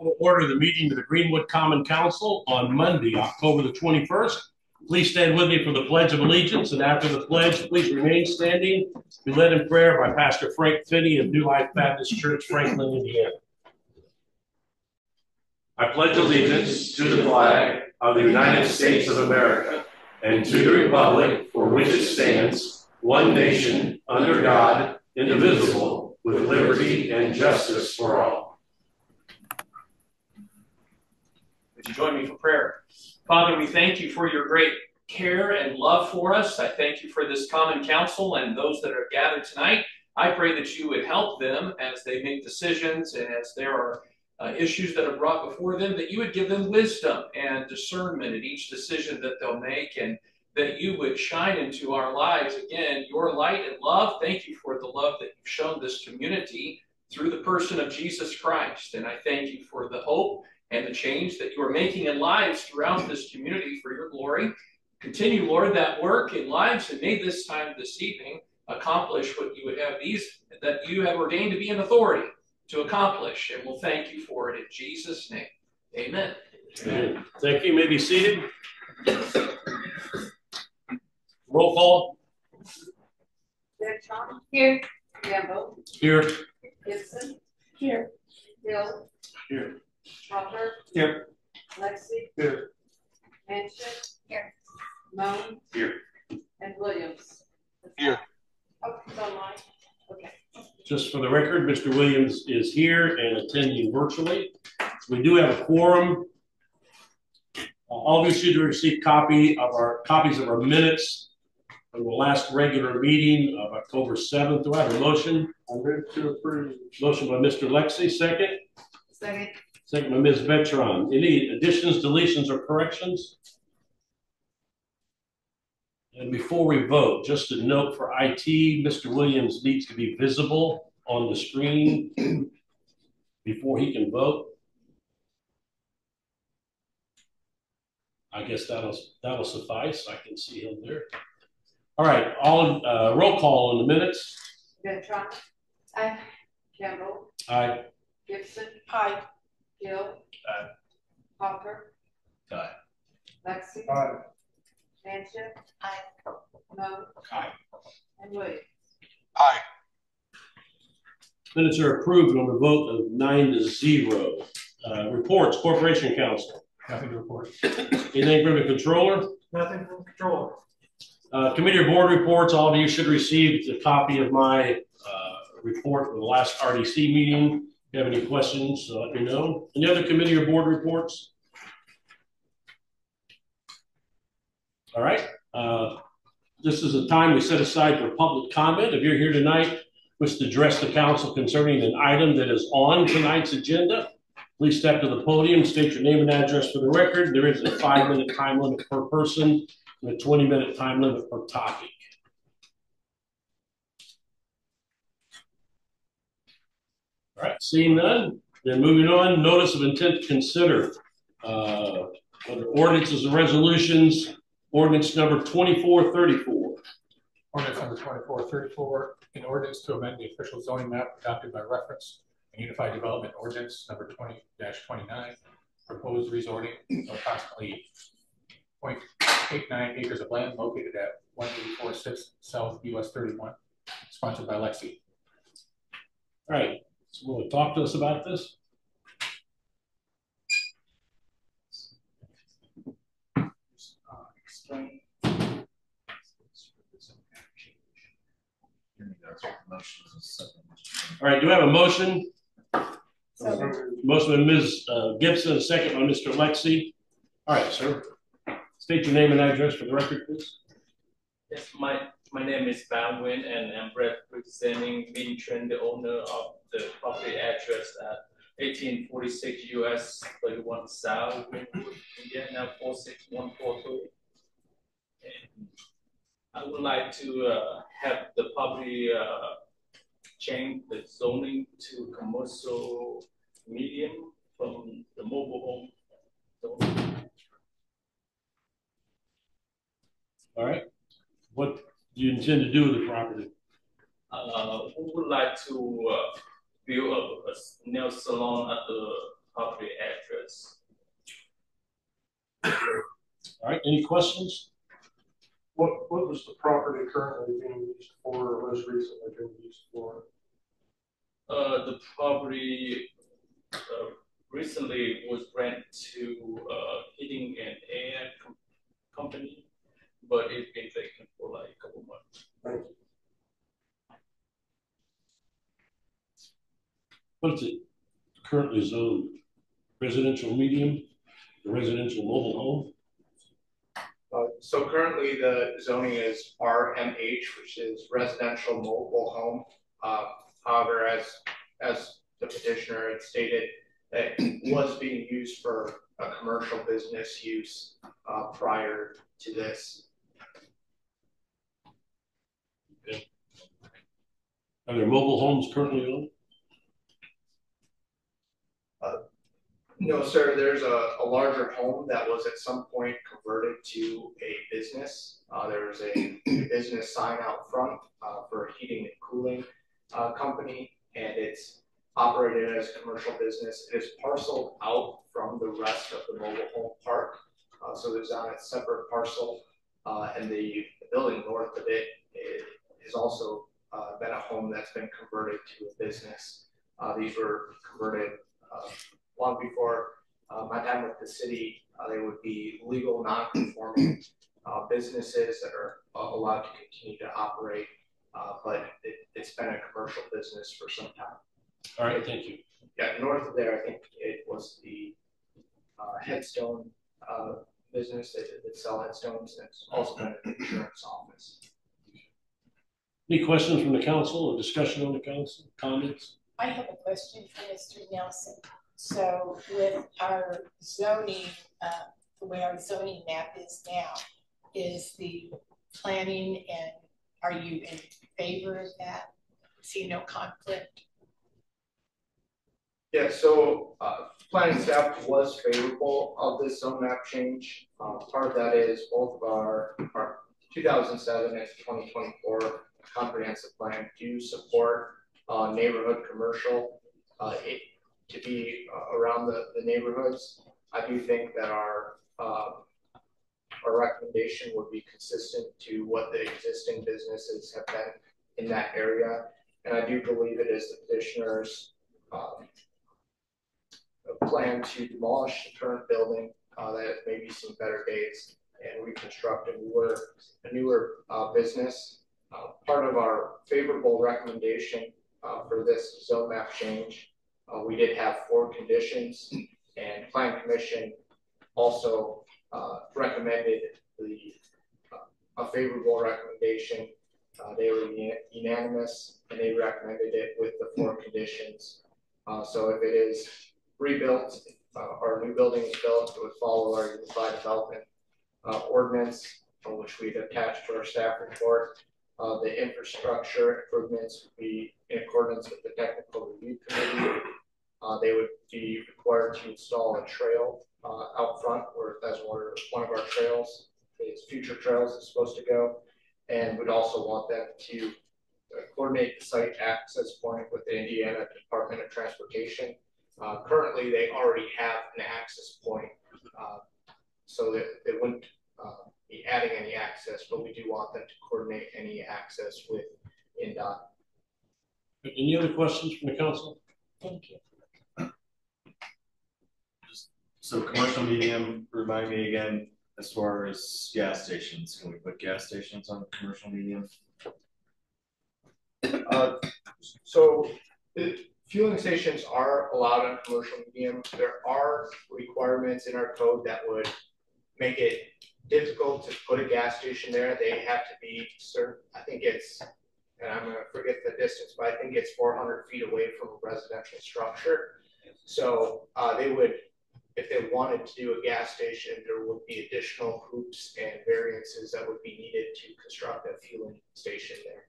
We'll order the meeting of the Greenwood Common Council on Monday, October the 21st. Please stand with me for the Pledge of Allegiance, and after the pledge, please remain standing. Be led in prayer by Pastor Frank Finney of New Life Baptist Church, Franklin, Indiana. I pledge allegiance to the flag of the United States of America and to the republic for which it stands, one nation, under God, indivisible, with liberty and justice for all. Would you join me for prayer? Father, we thank you for your great care and love for us. I thank you for this common council and those that are gathered tonight. I pray that you would help them as they make decisions and as there are issues that are brought before them, that you would give them wisdom and discernment in each decision that they'll make, and that you would shine into our lives, again, your light and love. Thank you for the love that you've shown this community through the person of Jesus Christ. And I thank you for the hope and the change that you are making in lives throughout this community for your glory. Continue, Lord, that work in lives, and may this time this evening accomplish what you would have that you have ordained to be in authority to accomplish. And we'll thank you for it in Jesus' name. Amen. Amen. Thank you. You may be seated. Roll call. Bertrand. Here. Gamble. Here. Gibson. Here. Hill. Here. Hopper. Here. Lexi. Here. Manship. Here. Moan. Here. And Williams. Here. Oh, it's online. Okay. Just for the record, Mr. Williams is here and attending virtually. We do have a quorum. All of you should receive copies of our minutes from the last regular meeting of October 7th. Do I have a motion? I move to approve. Motion by Mr. Lexi, second. Second. Second by Ms. Bertrand. Any additions, deletions, or corrections? And before we vote, just a note for IT, Mr. Williams needs to be visible on the screen before he can vote. I guess that'll suffice. I can see him there. All right, roll call on the minutes. Bertrand. Aye. Campbell. Aye. Gibson. Aye. Hill. Aye. Hopper. Aye. Lexi. Aye. Manship. Aye. Moan. Aye. And Williams. Aye. Minutes are approved on a vote of 9-0. Reports, Corporation Council. Nothing to report. Anything from the controller? Nothing from the controller. Committee or board reports. All of you should receive a copy of my report from the last RDC meeting. If you have any questions, let me know. Any other committee or board reports? All right. This is a time we set aside for public comment. If you're here tonight, wish to address the council concerning an item that is on tonight's agenda, please step to the podium, state your name and address for the record. There is a 5-minute time limit per person and a 20-minute time limit per topic. All right, seeing none, then moving on, notice of intent to consider under ordinances and resolutions, ordinance number 2434. Ordinance number 2434, an ordinance to amend the official zoning map adopted by reference and Unified Development Ordinance number 20-29, proposed rezoning of approximately 0.89 acres of land located at 1846 South US 31, sponsored by Lexi. All right, so will you talk to us about this? Explain. All right, do I have a motion? So, Motion by Ms. Gibson, a second by Mr. Lexi. All right, sir. State your name and address for the record, please. Yes, my name is Ban Nguyen, and I'm representing Minh Truong, the owner of the property address at 1846 US 31 South, Greenwood, Indiana 46143. And I would like to have the property change the zoning to commercial medium from the mobile home zoning. All right. What do you intend to do with the property? We would like to build a nail salon at the property address. All right, any questions? What was the property currently being used for, or most recently being used for? The property recently was rented to heating and air company, but it's been vacant for like a couple months. Thank you. What is it currently zoned? Residential medium, residential mobile home? So currently the zoning is RMH, which is residential mobile home. However, as the petitioner had stated, it was being used for a commercial business use prior to this. Okay. Are there mobile homes currently owned? No, sir. There's a larger home that was at some point converted to a business. There was a business sign out front for a heating and cooling company, and it's operated as a commercial business. It is parceled out from the rest of the mobile home park, so it's on a separate parcel, and the building north of it has also been a home that's been converted to a business. These were converted long before my time with the city. They would be legal non-conforming businesses that are allowed to continue to operate, but it's been a commercial business for some time. All right, thank you. Yeah, north of there, I think it was the headstone business that sell headstones, and it's also been an insurance office. Any questions from the council or discussion on the council? Comments? I have a question for Mr. Nelson. So with our zoning, the way our zoning map is now, is the planning, and are you in favor of that? See no conflict? Yeah, so planning staff was favorable of this zone map change. Part of that is both of our 2007 and 2024 comprehensive plan do support neighborhood commercial to be around the neighborhoods. I do think that our recommendation would be consistent to what the existing businesses have been in that area. And I do believe it is the petitioner's plan to demolish the current building that has maybe seen better days and reconstruct a newer business. Part of our favorable recommendation for this zone map change, we did have 4 conditions, and Plan Commission also recommended a favorable recommendation. They were unanimous, and they recommended it with the 4 conditions. So if it is rebuilt or a new building is built, it would follow our Unified Development Ordinance, which we've attached to our staff report. The infrastructure improvements would be in accordance with the Technical Review Committee. They would be required to install a trail out front, where that's where one of our trails, its future trails, is supposed to go. And we'd also want them to coordinate the site access point with the Indiana Department of Transportation. Currently, they already have an access point, so that they wouldn't be adding any access, but we do want them to coordinate any access with INDOT. Any other questions from the council? Thank you. So commercial medium, remind me again, as far as gas stations, can we put gas stations on commercial medium? So the fueling stations are allowed on commercial medium. There are requirements in our code that would make it difficult to put a gas station there. They have to be certain, I think it's, and I'm going to forget the distance, but I think it's 400 feet away from a residential structure. So they would, if they wanted to do a gas station, there would be additional hoops and variances that would be needed to construct a fueling station there.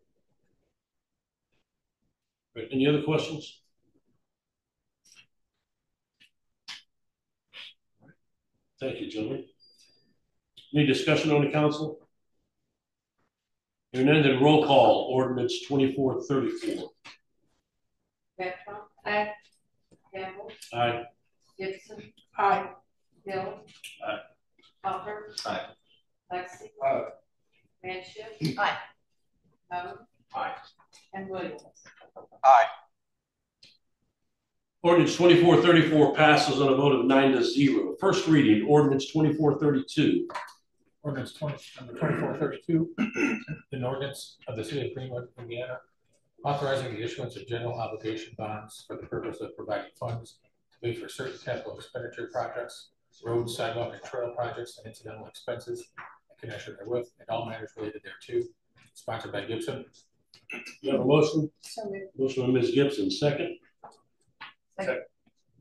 Right. Any other questions? Thank you, gentlemen. Any discussion on the council? Hearing none, then roll call. Ordinance 2434. Betron. Aye. Campbell. Aye. Gibson. Aye. Hill. Aye. Hopper. Aye. Lexi. Aye. Manship. Aye. Moan. Aye. And Williams. Aye. Ordinance 2434 passes on a vote of 9-0. First reading, ordinance 2432. Ordinance number 2432, an ordinance of the city of Greenwood, Indiana, authorizing the issuance of general obligation bonds for the purpose of providing funds to pay for certain capital expenditure projects, road, sidewalk, and trail projects, and incidental expenses in connection therewith, and all matters related thereto, sponsored by Gibson. You have a motion? So moved. Motion by Ms. Gibson, second. Second.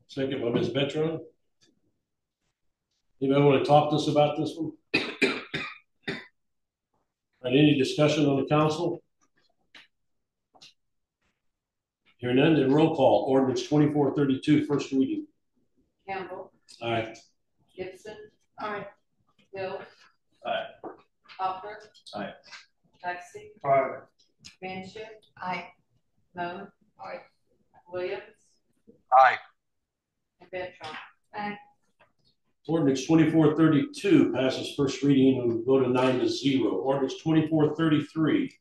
Second by Ms. Betron. Anybody want to talk to us about this one? Any discussion on the council? Hearing none, then roll call. Ordinance 2432, first reading. Campbell. Aye. Gibson. Aye. Hill. Aye. Hopper. Aye. Lexi. Aye. Manship. Aye. Moan. Aye. Williams. Aye. And Betron. Aye. Ordinance 2432 passes first reading and vote of 9-0. Ordinance 2433.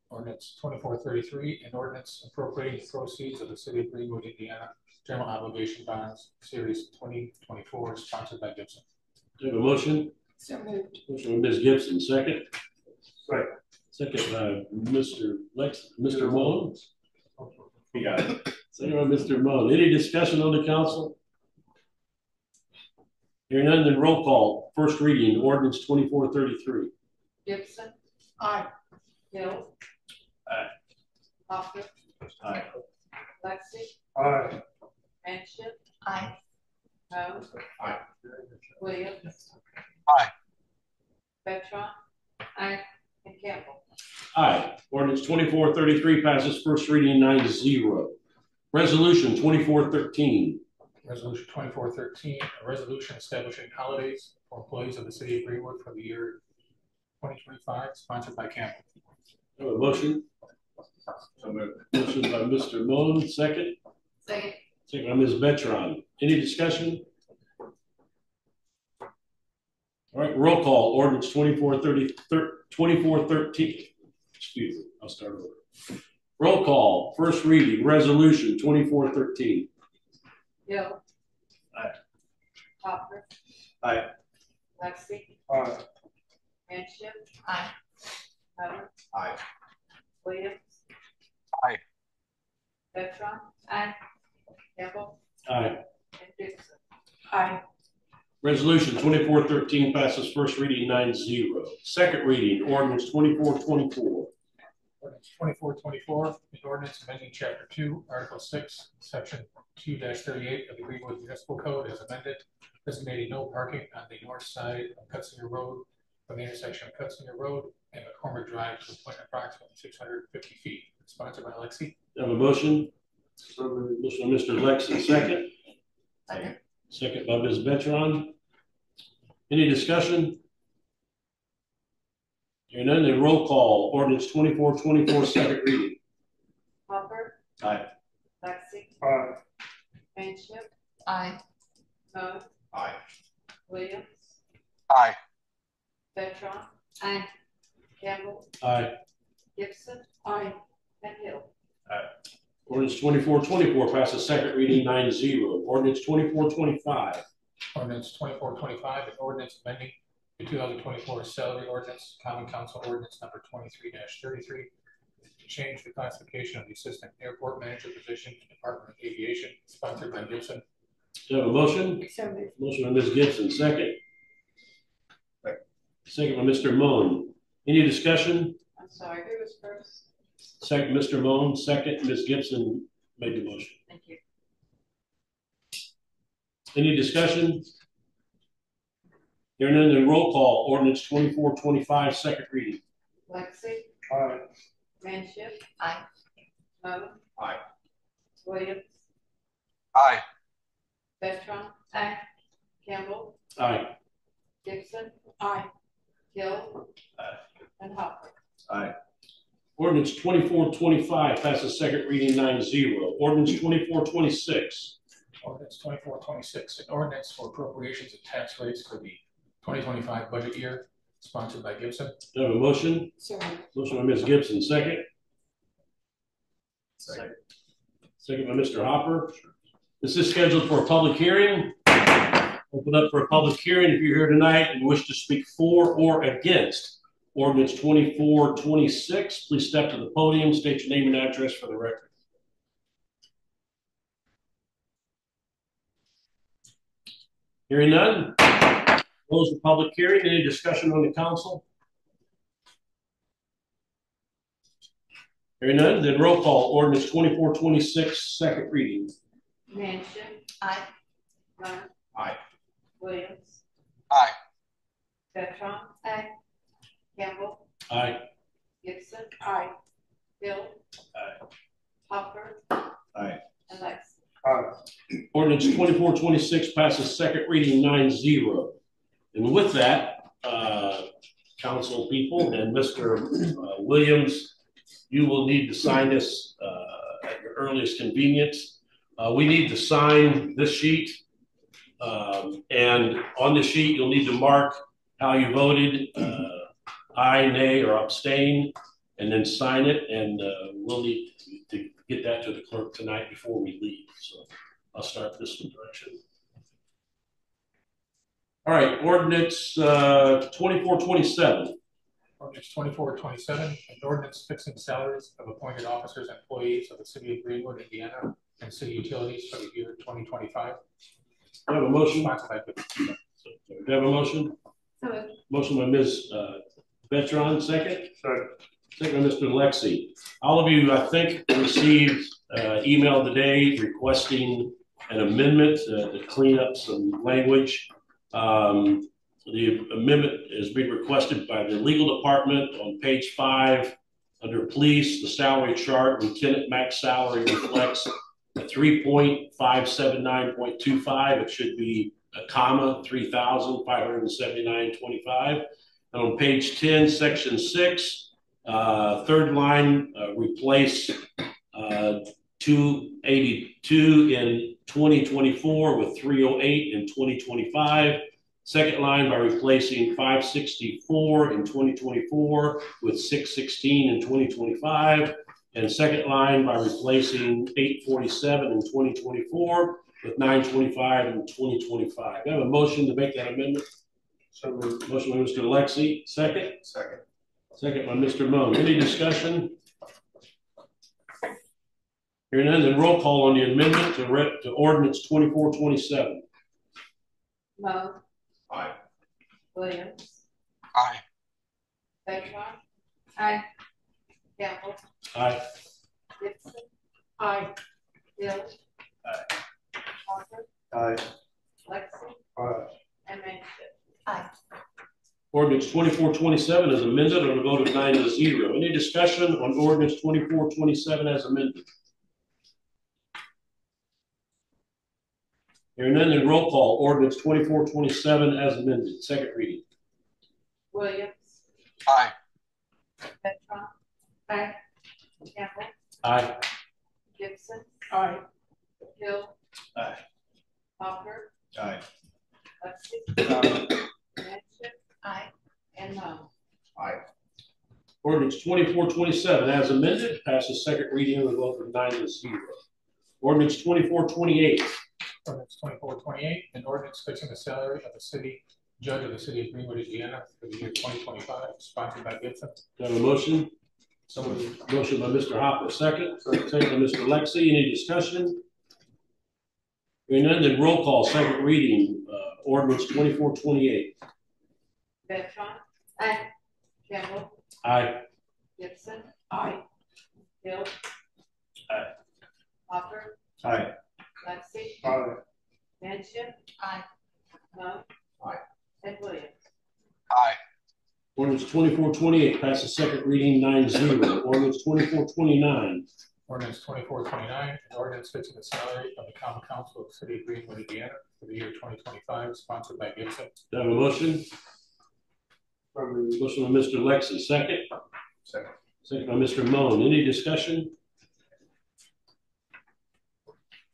Ordinance 2433, an ordinance appropriating the proceeds of the city of Greenwood, Indiana, general obligation bonds, series 2024, sponsored by Gibson. Do you have a motion? So moved. Motion by Ms. Gibson, second. Second. Second by Mr. Moan. You got it. Second by Mr. Moan. Any discussion on the council? Hearing none, then roll call. First reading, ordinance 2433. Gibson. Aye. Hill. Aye. Hopper. Aye. Lexi. Aye. Manship. Aye. Moan. Aye. Williams. Aye. Betron. Aye. And Campbell. Aye. Ordinance 2433 passes first reading 9-0. Resolution 2413. Resolution 2413, a resolution establishing holidays for employees of the city of Greenwood for the year 2025, sponsored by Campbell. Do you have a motion? So moved. Motion by Mr. Moan, second. Second. Second by Ms. Betron. Any discussion? All right, roll call. Ordinance 2413. Excuse me, I'll start over. Roll call. First reading, resolution 2413. Hill. Aye. Hopper. Aye. Lexi. Aye. Manship. Aye. Moan. Aye. Williams. Aye. Betron. Aye. Campbell. Aye. And Gibson. Aye. Resolution 2413 passes first reading 9-0. Second reading, ordinance 2424. Ordinance 2424, an ordinance amending Chapter 2, Article 6, Section 2-38 of the Greenwood Municipal Code as amended, designating no parking on the north side of Cutsinger Road from the intersection of Cutsinger Road and McCormick Drive to a point approximately 650 feet. Sponsored by Lexi. Do you have a motion? So moved. Motion by Mr. Lexi, second. Second. Second by Ms. Betron. Any discussion? Hearing none, then roll call. Ordinance 2424, second reading. Hopper. Aye. Lexi. Aye. Manship. Aye. Moan. Aye. Williams. Aye. Betron. Aye. Campbell. Aye. Gibson. Aye. And Hill. Ordinance 2424 passes second reading 9-0. Ordinance 2425. Ordinance 2425, an ordinance amending the 2024 salary ordinance, common council ordinance number 23-33, to change the classification of the assistant airport manager position in the Department of Aviation, sponsored by Gibson. Do you have a motion? So moved. Motion by Ms. Gibson, second. Second by Mr. Moan. Any discussion? I'm sorry, who was first? Second, Mr. Moan, second, Ms. Gibson made the motion. Thank you. Any discussion? Hearing none, then roll call. Ordinance 2425, second reading. Lexi. Aye. Manship. Aye. Moan. Aye. Williams. Aye. Betron. Aye. Campbell. Aye. Gibson. Aye. Hill. Aye. And Hopper. Aye. Ordinance 2425 passes second reading 9-0. Ordinance 2426. Ordinance 2426, an ordinance for appropriations and tax rates for the 2025 budget year, sponsored by Gibson. Do I have a motion? Motion by Ms. Gibson, second. Second. Second by Mr. Hopper. This is scheduled for a public hearing. Open up for a public hearing if you're here tonight and wish to speak for or against ordinance 2426. Please step to the podium, state your name and address for the record. Hearing none, close the public hearing. Any discussion on the council? Hearing none, then roll call. Ordinance 2426, second reading. Mansion. Aye. Monk. Aye. Williams. Aye. Betron. Aye. Campbell. Aye. Gibson. Aye. Hill. Aye. Hopper. Aye. And Lexi. Ordinance 2426 passes second reading 9-0. And with that, council people and Mr. Williams, you will need to sign this at your earliest convenience. We need to sign this sheet. And on the sheet, you'll need to mark how you voted, aye, nay, or abstain, and then sign it. And we'll need to get that to the clerk tonight before we leave. So I'll start this direction. All right, ordinance 2427. Ordinance 2427, an ordinance fixing salaries of appointed officers and employees of the city of Greenwood, Indiana, and city utilities for the year 2025. Do I have a motion? Sponsored by Gibson. Do I have a motion? Motion by Ms. Betron, second. Second by Mr. Lexi. All of you, I think, received email today requesting an amendment to clean up some language. The amendment is being requested by the legal department on page 5 under police. The salary chart, lieutenant max salary reflects a 3.579.25. It should be a comma 3,579.25. And on page 10, section 6, third line, replace 282 in 2024 with 308 in 2025. Second line by replacing 564 in 2024 with 616 in 2025. And second line by replacing 847 in 2024 with 925 in 2025. I have a motion to make that amendment. So motion by Mr. Lexi. Second? Second. Second by Mr. Moan. Any discussion? Hearing none, then roll call on the amendment to ordinance 2427. Moan. Aye. Williams. Aye. Betron. Aye. Campbell. Aye. Gibson. Aye. Hill. Aye. Hopper. Aye. Lexi. Aye. And Manship. Ordinance 2427 is amended on a vote of 9-0. Any discussion on ordinance 2427 as amended? Hearing none, then roll call. Ordinance 2427 as amended. Second reading. Williams. Aye. Betron. Aye. Campbell. Aye. Gibson. Aye. Hill. Aye. Hopper. Aye. Lexi. Manship. Aye. And Moan. Aye. Ordinance 2427 as amended passes second reading on a vote of 9-0. Ordinance 2428. Ordinance 2428, an ordinance fixing the salary of the city judge of the city of Greenwood, Indiana, for the year 2025, sponsored by Gibson. Do I have a motion? Motion by Mr. Hopper, second. Second by Mr. Lexi. Any discussion? Hearing none, then roll call. Second reading. Ordinance 2428. Betron. Aye. Campbell. Aye. Gibson. Aye. Hill. Aye. Hopper. Aye. Lexi. Aye. Manship. Aye. Moan. Aye. And Williams. Aye. Ordinance 2428 passes second reading 9-0. Ordinance 2429. Ordinance 2429, an ordinance fixing the salary of the common council of the city of Greenwood, Indiana, for the year 2025, sponsored by Gibson. Do I have a motion? Motion by Mr. Lexi, second. Second by Mr. Moan. Any discussion?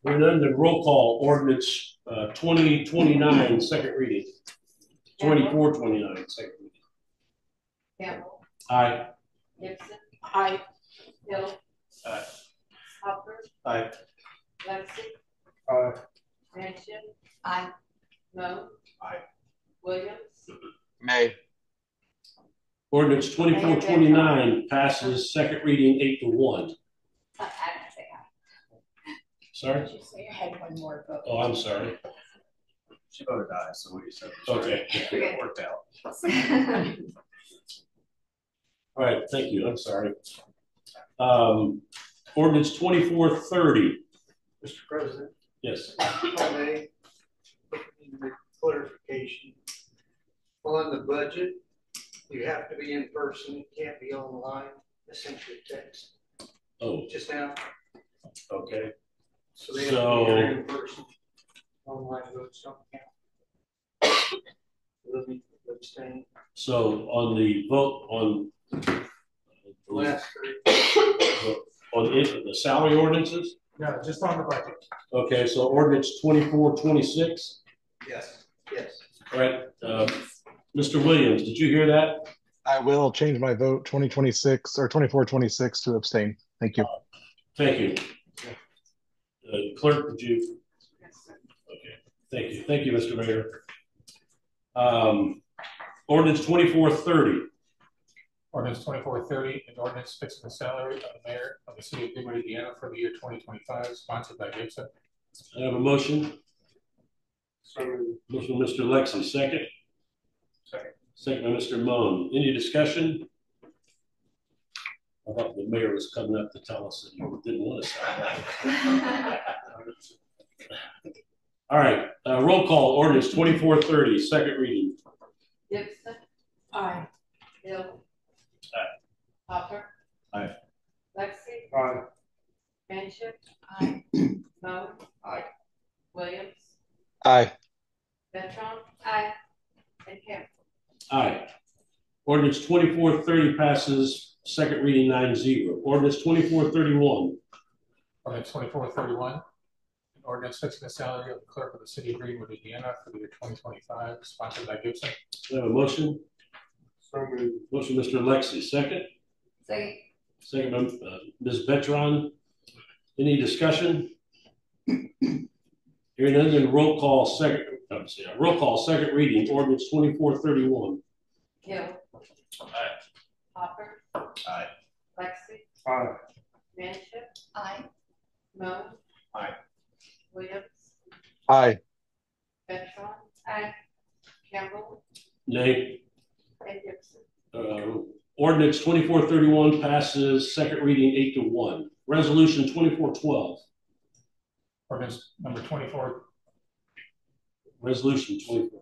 We're done the roll call ordinance 2029, second reading. 2429, second reading. Campbell. Aye. Gibson. Aye. Hill. Aye. Hopper. Aye. Lexi. Aye. Manship. Aye. Moan. Aye. Williams. May. Ordinance 2429 passes second reading 8-1. Sorry? Did you say I had one more vote? Oh, I'm sorry. She voted aye, so what you said. Okay. It worked out. All right, thank you. I'm sorry. Ordinance 2430. Mr. President, Yes. if I may, need clarification. On the budget, you have to be in person, it can't be online, essentially text. Oh, Just now, okay. so they have to be here in person. Online votes don't count. They'll need to abstain. So on the vote on Last three. on the salary ordinances? No, just on the budget. Okay, so ordinance 2426. Yes, yes. All right, Mr. Williams, did you hear that? I will change my vote 2026 or 2426 to abstain. Thank you. Thank you. Clerk, would you? Okay, thank you. Thank you, Mr. Mayor. Ordinance 2430. Ordinance 2430, an ordinance fixing the salary of the mayor of the city of Greenwood, Indiana for the year 2025, sponsored by Gibson. I have a motion. So moved. Motion by Mr. Lexi, second. Second. Second by Mr. Moan. Any discussion? I thought the mayor was coming up to tell us that he didn't want to sign. All right, roll call, ordinance 2430, second reading. Gibson. Aye. Hill. Aye. Hopper. Aye. Lexi. Aye. Manship. Aye. Moan. Aye. Williams. Aye. Betron. Aye. And Campbell. Aye. Ordinance 2430 passes second reading 9-0. Ordinance 2431. Ordinance 2431, an ordinance fixing the salary of the clerk of the city of Greenwood, Indiana for the year 2025, sponsored by Gibson. Do I have a motion? So moved. Motion, Mr. Lexi, second. Second. Second by Ms. Betron. Any discussion? Hearing none, then roll call second. Roll call second reading. Ordinance 2431. Hill. Aye. Hopper. Aye. Lexi. Aye. Manship. Aye. Moan. Aye. Williams. Aye. Betron. Aye. Campbell. Nay. And Gibson. Ordinance 2431 passes second reading 8-1. Resolution 2412. Ordinance number 24. Resolution 2412.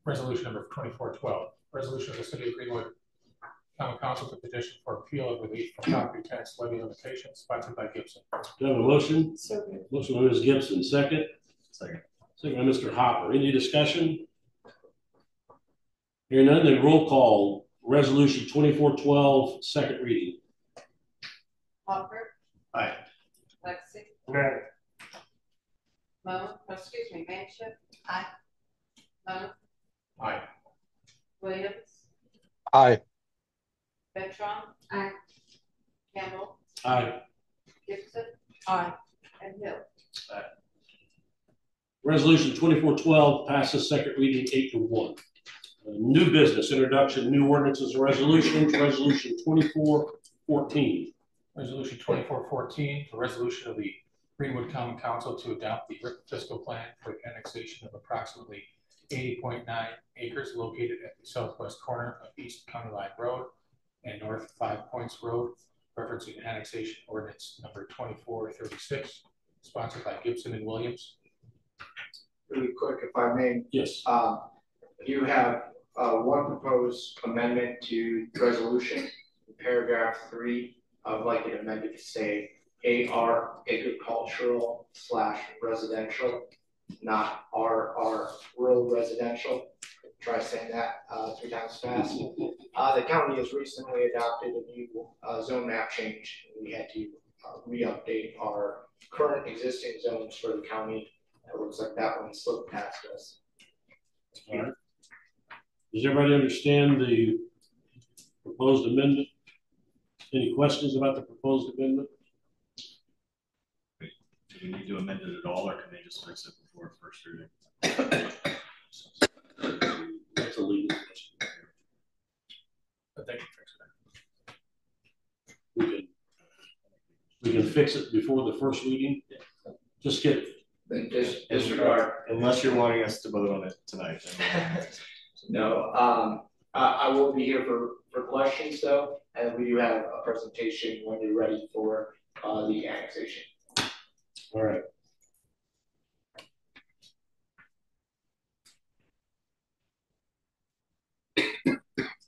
Resolution number 2412. Resolution of the city of Greenwood Common Council to petition for appeal of relief from property tax levy limitations, sponsored by Gibson. Do I have a motion? So moved. Motion by Ms. Gibson, second. Second. Second by Mr. Hopper. Any discussion? Hearing none, then roll call. Resolution 2412, second reading. Hopper. Aye. Lexi. Nay. Moan. Excuse me. Manship. Aye. Moan. Aye. Williams. Aye. Betron. Aye. Campbell. Aye. Gibson. Aye. And Hill. Resolution 2412 passes second reading 8-1. New business, introduction, new ordinances and resolutions. Resolution 2414. Resolution 2414, the resolution of the Greenwood Common Council to adopt the written fiscal plan for the annexation of approximately 80.9 acres located at the southwest corner of East County Line Road and North 5 Points Road, referencing annexation ordinance number 2436, sponsored by Gibson and Williams. Really quick, if I may, Yes. you have one proposed amendment to the resolution. In paragraph 3, I would like it amended to say AR agricultural / residential, not RR rural residential. Try saying that 3 times fast. The county has recently adopted a new zone map change. We had to re-update our current existing zones for the county. It looks like that one slipped past us. All right. Does everybody understand the proposed amendment? Any questions about the proposed amendment? Do we need to amend it at all, or can they just fix it before first reading? That's a legal question. But they can fix it. We can fix it before the first reading. Just get Disregard. Unless you're wanting us to vote on it tonight. No, I will be here for questions though, and we do have a presentation when you're ready for the annexation. all right.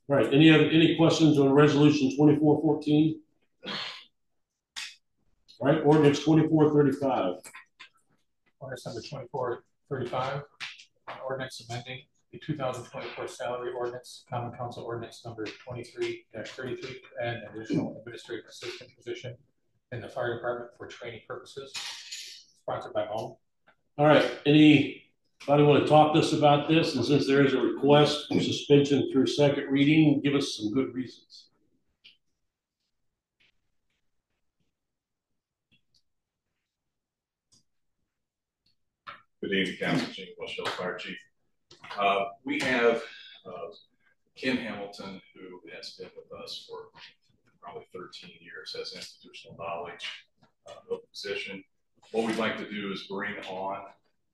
All right. Any questions on resolution 2414? All right. Ordinance 2435. Ordinance number 2435, ordinance amending the 2024 salary ordinance, Common Council ordinance number 23-33, and additional administrative assistant position in the fire department for training purposes. Sponsored by Moen. All right. Anybody want to talk to us about this? And since there is a request for suspension through second reading, give us some good reasons. Good evening, Council. Gene Shell, Fire Chief. We have Ken Hamilton, who has been with us for probably 13 years, has institutional knowledge of the position. What we'd like to do is bring on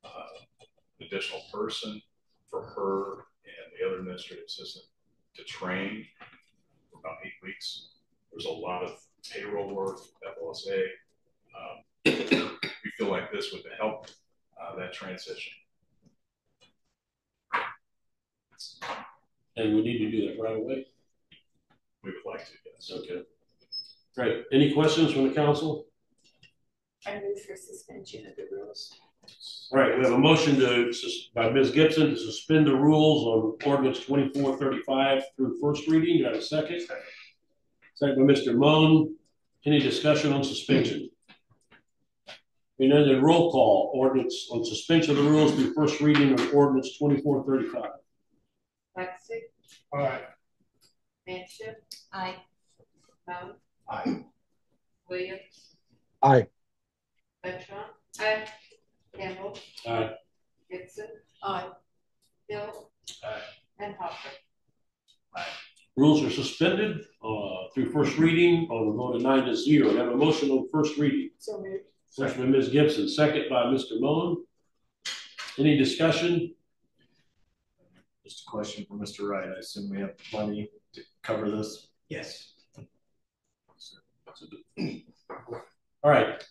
an additional person for her and the other administrative assistant to train for about 8 weeks. There's a lot of payroll work, FLSA. We feel like this would help that transition. And we need to do that right away. We would like to, yes. Okay. Great. Any questions from the council? I move for suspension of the rules. All right, we have a motion by Ms. Gibson to suspend the rules on ordinance 2435 through first reading. Do you have a second? Second by Mr. Moen. Any discussion on suspension? And then the roll call ordinance on suspension of the rules through first reading of ordinance 2435. Lexi. Aye. Manship. Aye. Moen. Aye. Williams. Aye. Betron. Aye. Campbell. Aye. Gibson. Aye. Hill. Aye. And Hopper. Rules are suspended through first reading on a vote of 9-0. I have a motion on first reading. So moved. Motion by Ms. Gibson, second by Mr. Moen. Any discussion? Just a question for Mr. Wright. I assume we have money to cover this? Yes. All right.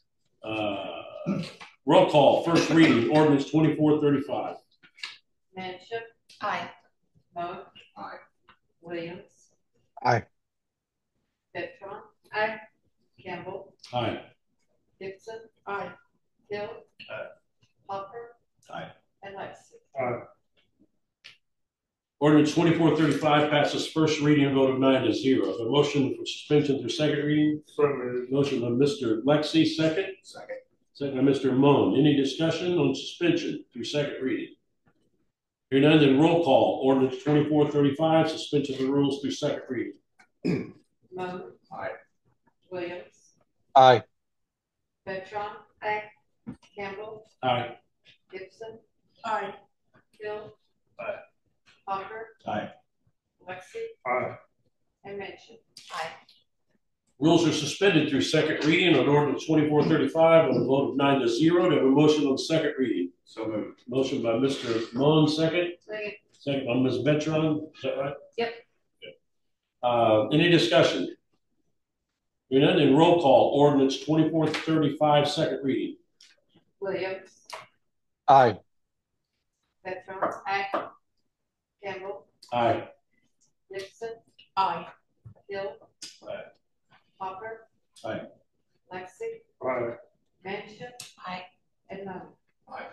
Roll call, first reading, ordinance 2435. Manship. Aye. Moen. Aye. Williams. Aye. Betron. Aye. Campbell. Aye. Gibson. Aye. Hill. Aye. Hopper. Aye. And Lexi. Aye. Ordinance 2435 passes first reading, a vote of 9-0. A motion for suspension through second reading. So moved. Motion by Mr. Lexi, second. Second. Second by Mr. Moen. Any discussion on suspension through second reading? Hearing none, then roll call. Ordinance 2435, suspension of the rules through second reading. Moen. Aye. Williams. Aye. Betron. Aye. Campbell. Aye. Gibson. Aye. Hill. Aye. Hopper. Aye. Lexi. Aye. And Manship. Aye. Rules are suspended through second reading on ordinance 2435 on a vote of 9-0. To have a motion on second reading. So moved. Motion by Mr. Moen, second. Second. Second by Ms. Betron. Is that right? Yep. Any discussion? Hearing none, then roll call. Ordinance 2435, second reading. Williams. Aye. Betron. Aye. Campbell. Aye. Gibson. Aye. Hill. Aye. Hopper. Aye. Lexi. Aye. Manship. Aye. And Moen. Aye.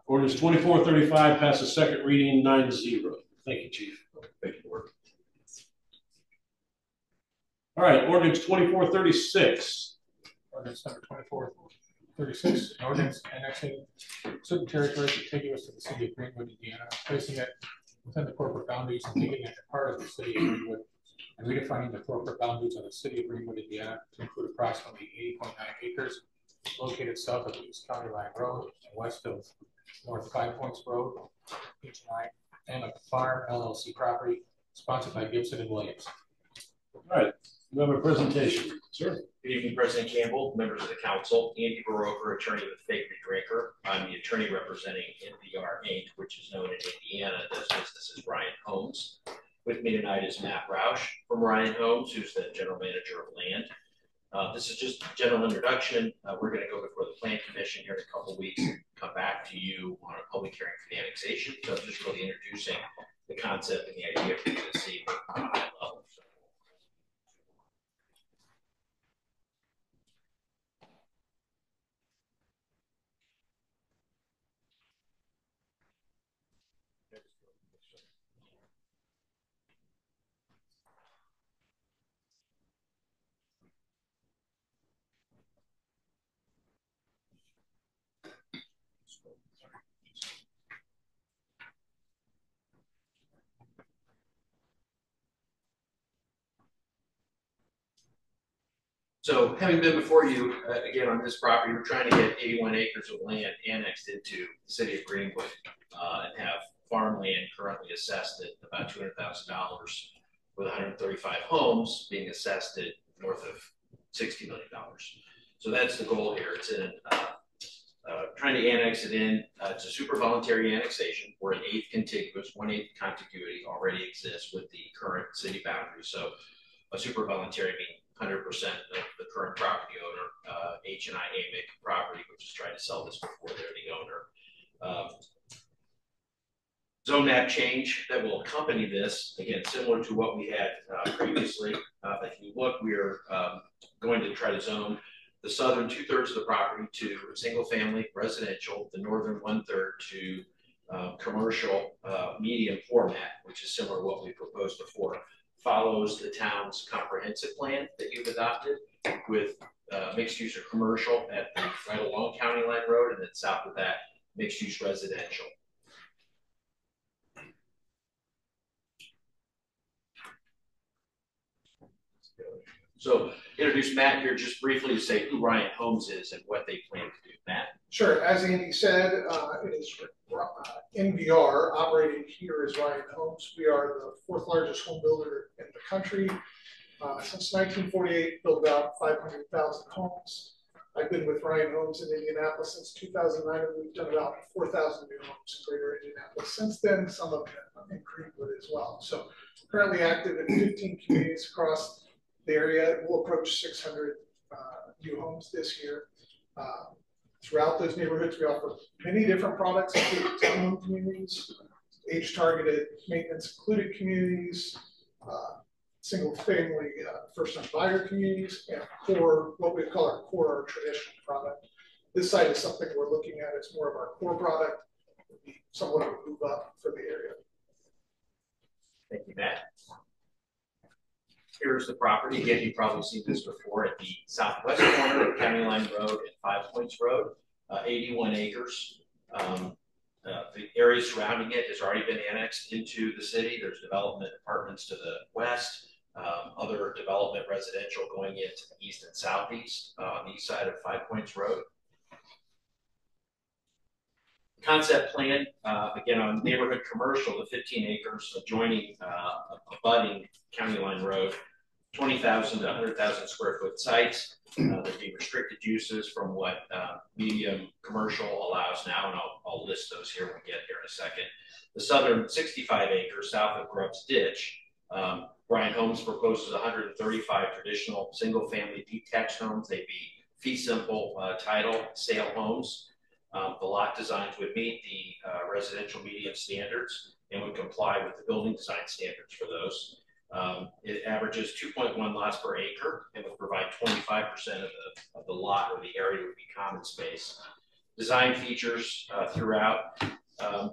Ordinance 2435 passes second reading 9-0. Thank you, Chief. Thank you, Board. All right, ordinance 2436. Ordinance number 36, an ordinance annexing certain territory contiguous to the city of Greenwood, Indiana, placing it within the corporate boundaries and making it part of the city of Greenwood, and redefining the corporate boundaries of the city of Greenwood, Indiana to include approximately 80.9 acres located south of East County Line Road and west of North Five Points Road, Beach Line, and a farm LLC property sponsored by Gibson and Williams. All right, you have a presentation, sir. Good evening, President Campbell, members of the council. Andy Baroker, attorney with Fakery Drinker. I'm the attorney representing NVR Inc., which is known in Indiana as business as Ryan Homes. With me tonight is Matt Roush from Ryan Homes, who's the general manager of land. This is just a general introduction. We're going to go before the Plan Commission here in a couple of weeks and come back to you on a public hearing for the annexation. So I'm just really introducing the concept and the idea for you to see on a high level. So having been before you, again, on this property, we're trying to get 81 acres of land annexed into the city of Greenwood and have farmland currently assessed at about $200,000 with 135 homes being assessed at north of $60 million. So that's the goal here. It's in trying to annex it in. It's a super voluntary annexation where an eighth contiguous, 1/8 contiguity already exists with the current city boundary. So a super voluntary means 100% of the current property owner, H&I AMIC property, which is trying to sell this before they're the owner. Zone map change that will accompany this, again, similar to what we had previously. If you look, we're going to try to zone the southern 2/3 of the property to single family residential, the northern 1/3 to commercial medium format, which is similar to what we proposed before. Follows the town's comprehensive plan that you've adopted with mixed use or commercial at the right along County Line Road, and then south of that, mixed use residential. So introduce Matt here just briefly to say who Ryan Homes is and what they plan to do. Matt. Sure. As Andy said, it is NVR operating here as Ryan Homes. We are the 4th largest home builder in the country. Since 1948, built about 500,000 homes. I've been with Ryan Homes in Indianapolis since 2009, and we've done about 4,000 new homes in greater Indianapolis. Since then, some of them in Greenwood as well. So currently active in 15 communities across the area. We'll approach 600 new homes this year. Throughout those neighborhoods, we offer many different products, including townhome communities, age-targeted, maintenance-included communities, single-family first-time buyer communities, and core, what we call our core or traditional product. This site is something we're looking at. It's more of our core product. It would be somewhat of a move up for the area. Thank you, Matt. Here's the property. Again, you've probably seen this before at the southwest corner of County Line Road and 5 Points Road, 81 acres. The area surrounding it has already been annexed into the city. There's development apartments to the west, other development residential going into the east and southeast on the east side of 5 Points Road. Concept plan, again, on neighborhood commercial, the 15 acres adjoining abutting County Line Road, 20,000 to 100,000 square foot sites. There'd be restricted uses from what medium commercial allows now, and I'll list those here when we get here in a second. The southern 65 acres south of Grubbs Ditch, Ryan Homes proposes 135 traditional single family detached homes. They'd be fee simple title sale homes. The lot designs would meet the residential medium standards and would comply with the building design standards for those. It averages 2.1 lots per acre and would provide 25% of the lot, or the area would be common space. Design features throughout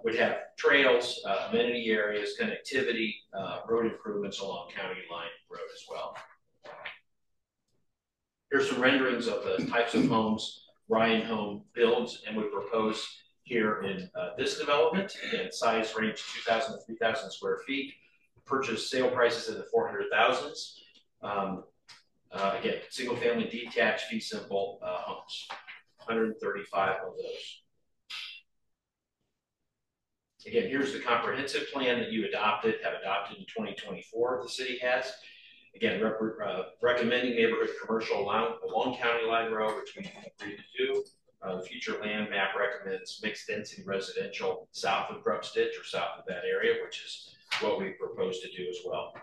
would have trails, amenity areas, connectivity, road improvements along County Line Road as well. Here's some renderings of the types of homes Ryan Home builds and would propose here in this development. Again, size range 2,000 to 3,000 square feet. Purchase sale prices in the 400,000s. Again, single family detached fee simple homes. 135 of those. Again, here's the comprehensive plan that you have adopted in 2024. The city has. Again, recommending neighborhood commercial along County Line Road, which we agreed to do. The future land map recommends mixed density residential south of Grubbs Ditch or south of that area, which is what we propose to do as well.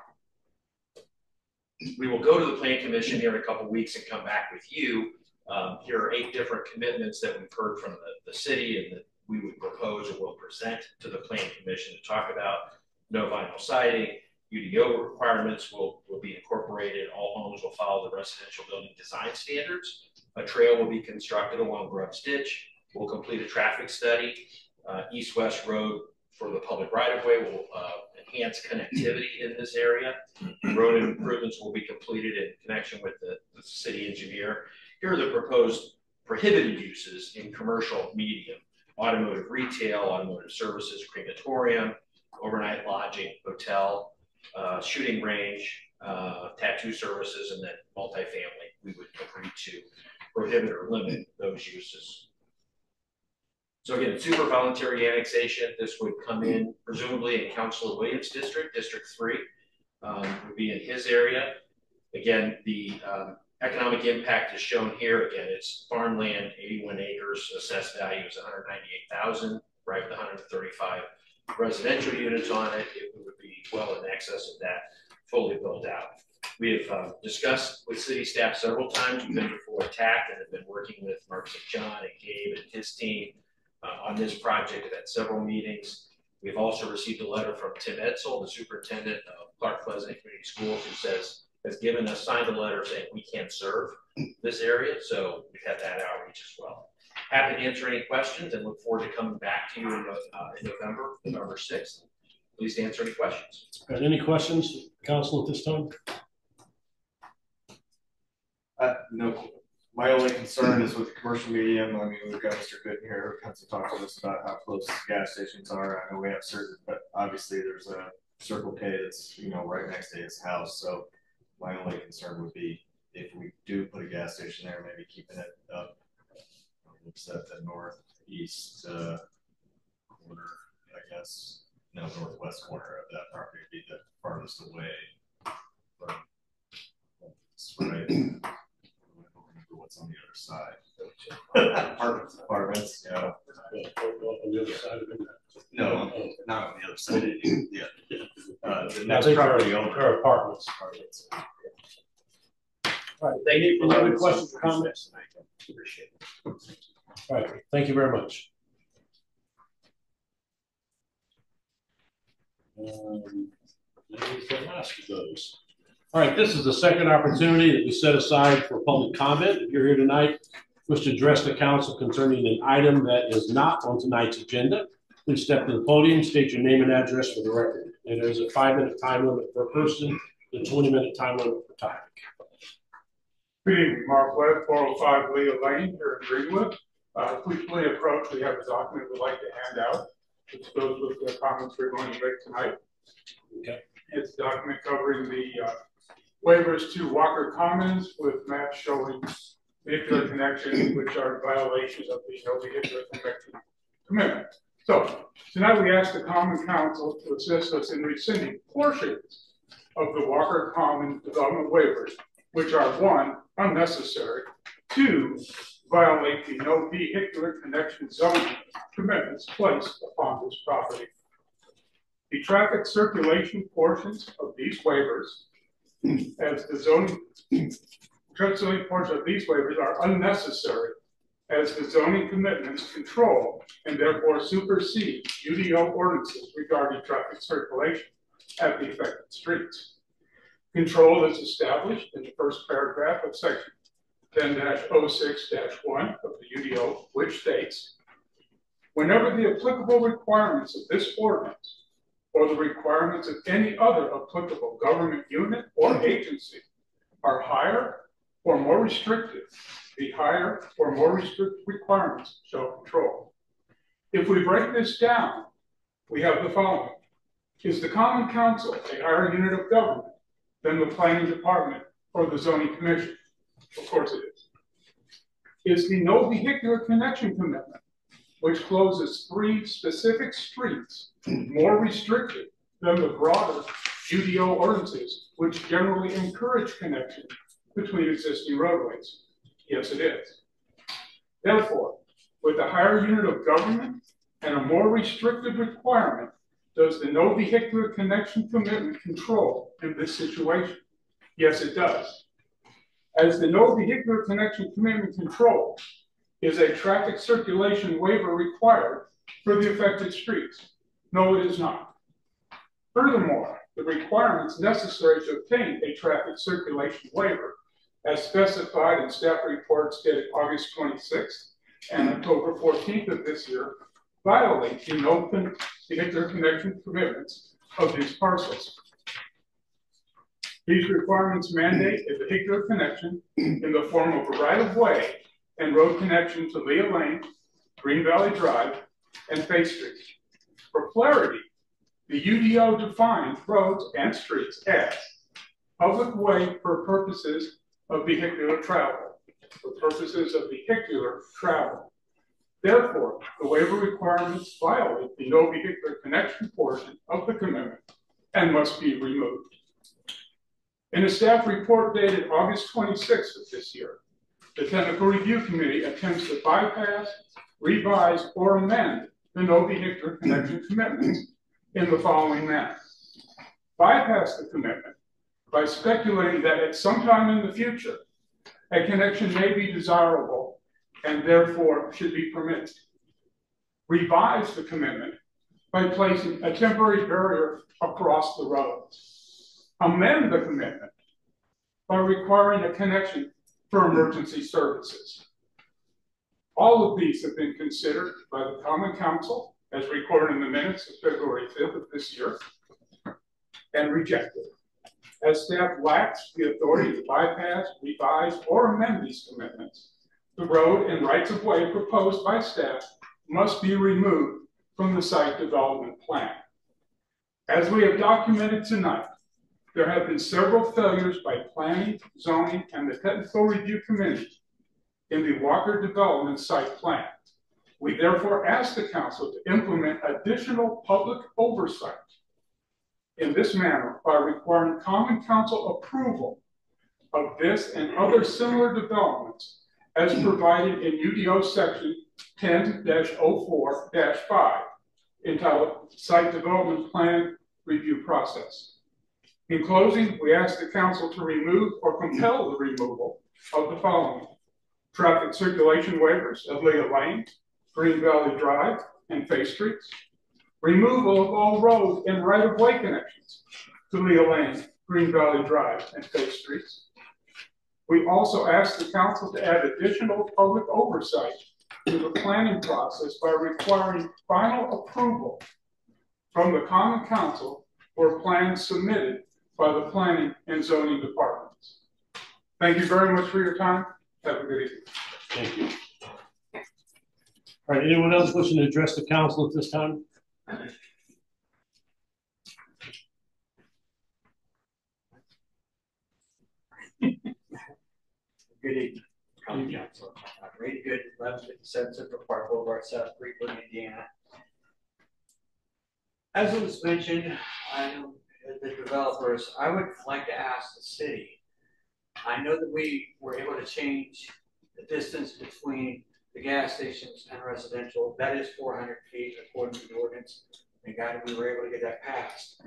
We will go to the Plan Commission here in a couple weeks and come back with you. Here are 8 different commitments that we've heard from the city and that we would propose or will present to the Plan Commission to talk about. No vinyl siding, UDO requirements will be incorporated. All homes will follow the residential building design standards. A trail will be constructed along Grubbs Ditch. We'll complete a traffic study. East-west road for the public right-of-way will enhance connectivity in this area. Road improvements will be completed in connection with the city engineer. Here are the proposed prohibited uses in commercial medium: automotive retail, automotive services, crematorium, overnight lodging, hotel, shooting range, tattoo services, and then multifamily. We would agree to prohibit or limit those uses. So again, super voluntary annexation. This would come in presumably in Councilor Williams' district, District 3, would be in his area. Again, the economic impact is shown here. Again, it's farmland, 81 acres, assessed value is $198,000, right, with 135 residential units on it. It would be well in excess of that, fully built out. We have discussed with city staff several times. We've been before TAC and have been working with Mark St. John and Gabe and his team on this project. We've had several meetings. We've also received a letter from Tim Edsel, the superintendent of Clark Pleasant Community Schools, who signed a letter saying we can't serve this area. So we've had that outreach as well. Happy to answer any questions and look forward to coming back to you in November 6th. Please answer any questions. Any questions, Council, at this time? No. My only concern is with the commercial medium. I mean, we've got Mr. Gooden here who comes to talk to us about how close gas stations are. I know we have certain, but obviously there's a Circle K that's, right next to his house. So my only concern would be if we do put a gas station there, maybe keeping it up. Looks at the northeast corner, I guess. No, northwest corner of that property would be the farthest away. But it's right. What's on the other side? Apartments, yeah. On the other side of it? No, not on the other side. Yeah. The next property owner. Or apartments. All right. Thank you for any questions or comments. Appreciate it. All right. Thank you very much. The last of those. All right, this is the second opportunity that we set aside for public comment. If you're here tonight, wish to address the council concerning an item that is not on tonight's agenda, please step to the podium, state your name and address for the record. And there's a 5-minute time limit per person, a 20-minute time limit per topic. Good evening, Mark Webb, 405 Leah Lane here in Greenwood. Please approach. We have a document we'd like to hand out, which goes with the comments we're going to make tonight. Okay. It's a document covering the waivers to Walker Commons with maps showing vehicular connections, which are violations of the no vehicular connection commitment. So tonight we ask the Common Council to assist us in rescinding portions of the Walker Commons development waivers, which are 1, unnecessary, 2, violate the no vehicular connection zoning commitments placed upon this property. The traffic circulation portions of these waivers, as the zoning portions of these waivers are unnecessary, as the zoning commitments control and therefore supersede UDO ordinances regarding traffic circulation at the affected streets. Control is established in the first paragraph of section 10-06-1 of the UDO, which states, whenever the applicable requirements of this ordinance or the requirements of any other applicable government unit or agency are higher or more restrictive the higher or more restrictive requirements shall control. If we break this down, we have the following. Is the Common Council a higher unit of government than the Planning Department or the Zoning Commission? Of course it is. Is the no vehicular connection commitment, which closes 3 specific streets, more restrictive than the broader UDO ordinances, which generally encourage connection between existing roadways? Yes, it is. Therefore, with a higher unit of government and a more restrictive requirement, does the no vehicular connection commitment control in this situation? Yes, it does. As the no vehicular connection commitment control, is a traffic circulation waiver required for the affected streets? No, it is not. Furthermore, the requirements necessary to obtain a traffic circulation waiver, as specified in staff reports dated August 26th and October 14th of this year, violate the no vehicular connection commitments of these parcels. These requirements mandate a vehicular connection in the form of a right-of-way and road connection to Leah Lane, Green Valley Drive, and Faith Street. For clarity, the UDO defines roads and streets as public way for purposes of vehicular travel. For purposes of vehicular travel. Therefore, the waiver requirements violate the no vehicular connection portion of the commitment and must be removed. In a staff report dated August 26th of this year, the Technical Review Committee attempts to bypass, revise, or amend the no vehicular connection commitments in the following manner. Bypass the commitment by speculating that at some time in the future, a connection may be desirable and therefore should be permitted. Revise the commitment by placing a temporary barrier across the road. Amend the commitment by requiring a connection for emergency services. All of these have been considered by the Common Council as recorded in the minutes of February 5th of this year and rejected. As staff lacks the authority to bypass, revise, or amend these commitments, the road and rights of way proposed by staff must be removed from the site development plan. As we have documented tonight, there have been several failures by planning, zoning, and the Technical Review Committee in the Walker Development Site Plan. We therefore ask the Council to implement additional public oversight in this manner by requiring Common Council approval of this and other similar developments as provided in UDO section 10-04-5 entitled Site Development Plan Review Process. In closing, we ask the Council to remove or compel the removal of the following: traffic circulation waivers of Leah Lane, Green Valley Drive, and Faith Streets. Removal of all road and right-of-way connections to Leah Lane, Green Valley Drive, and Faith Streets. We also ask the Council to add additional public oversight to the planning process by requiring final approval from the Common Council for plans submitted by the Planning and Zoning Departments. Thank you very much for your time. Have a good evening. Thank you. All right, anyone else wishing to address the council at this time? Good evening, Common Council. Ray Good, 1157 Central Park Boulevard, South Freeport, Indiana. As was mentioned, I know the developers, I would like to ask the city. I know that we were able to change the distance between the gas stations and residential. That is 400 feet according to the ordinance. Thank God we were able to get that passed.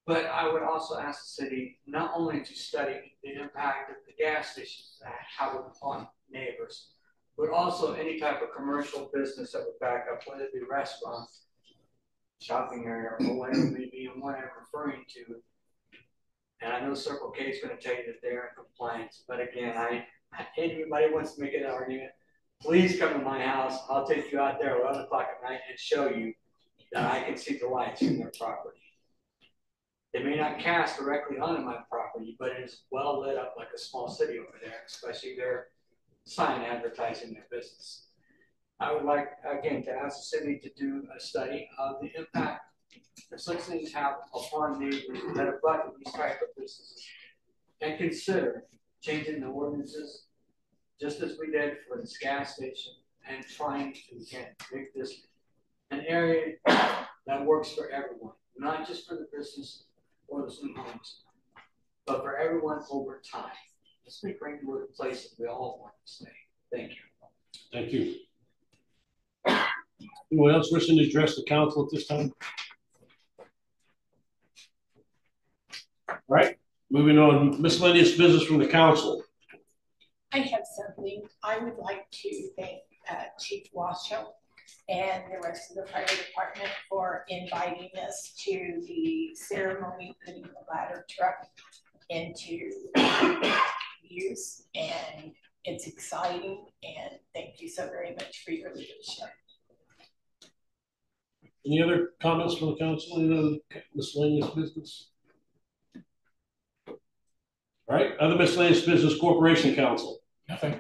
But I would also ask the city not only to study the impact of the gas stations that have upon neighbors, but also any type of commercial business that would back up, whether it be restaurants, shopping area, or whatever it may be, and what I'm referring to. And I know Circle K is going to tell you that they're in compliance. But again, anybody wants to make an argument, please come to my house. I'll take you out there at 11 o'clock at night and show you that I can see the lights in their property. They may not cast directly onto my property, but it is well lit up like a small city over there, especially their sign advertising their business. I would like, again, to ask the city to do a study of the impact that such things have upon neighbors that abut these type of businesses, and consider changing the ordinances, just as we did for this gas station, and trying to, again, make this an area that works for everyone, not just for the business or the new homes, but for everyone over time. Let's make Ringwood a place that we all want to stay. Thank you. Thank you. Anyone else wishing to address the council at this time? All right, moving on, miscellaneous business from the council. I have something. I would like to thank Chief Washoe and the rest of the fire department for inviting us to the ceremony, putting the ladder truck into use, and it's exciting, and thank you so very much for your leadership. Any other comments from the council? Any other miscellaneous business? All right, other miscellaneous business, Corporation Council. Nothing.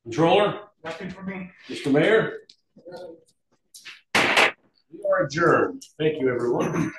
Controller? Nothing for me. Mr. Mayor? We are adjourned. Thank you, everyone.